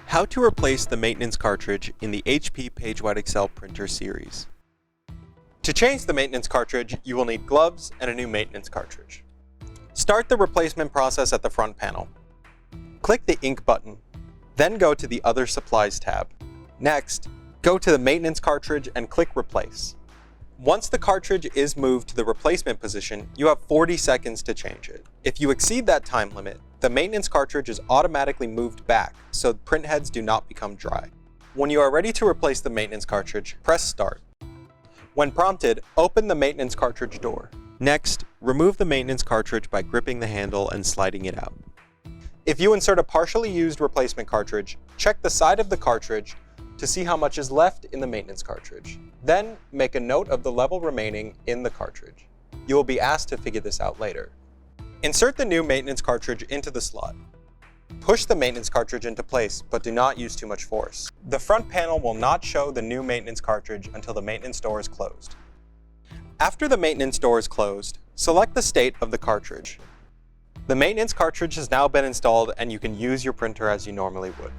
How to replace the maintenance cartridge in the HP PageWide XL printer series. To change the maintenance cartridge, you will need gloves and a new maintenance cartridge. Start the replacement process at the front panel. Click the Ink button, then go to the Other Supplies tab. Next, go to the maintenance cartridge and click Replace. Once the cartridge is moved to the replacement position, you have 40 seconds to change it. If you exceed that time limit, the maintenance cartridge is automatically moved back so print heads do not become dry. When you are ready to replace the maintenance cartridge, press Start. When prompted, open the maintenance cartridge door. Next, remove the maintenance cartridge by gripping the handle and sliding it out. If you insert a partially used replacement cartridge, check the side of the cartridge to see how much is left in the maintenance cartridge. Then, make a note of the level remaining in the cartridge. You will be asked to figure this out later. Insert the new maintenance cartridge into the slot. Push the maintenance cartridge into place, but do not use too much force. The front panel will not show the new maintenance cartridge until the maintenance door is closed. After the maintenance door is closed, select the state of the cartridge. The maintenance cartridge has now been installed and you can use your printer as you normally would.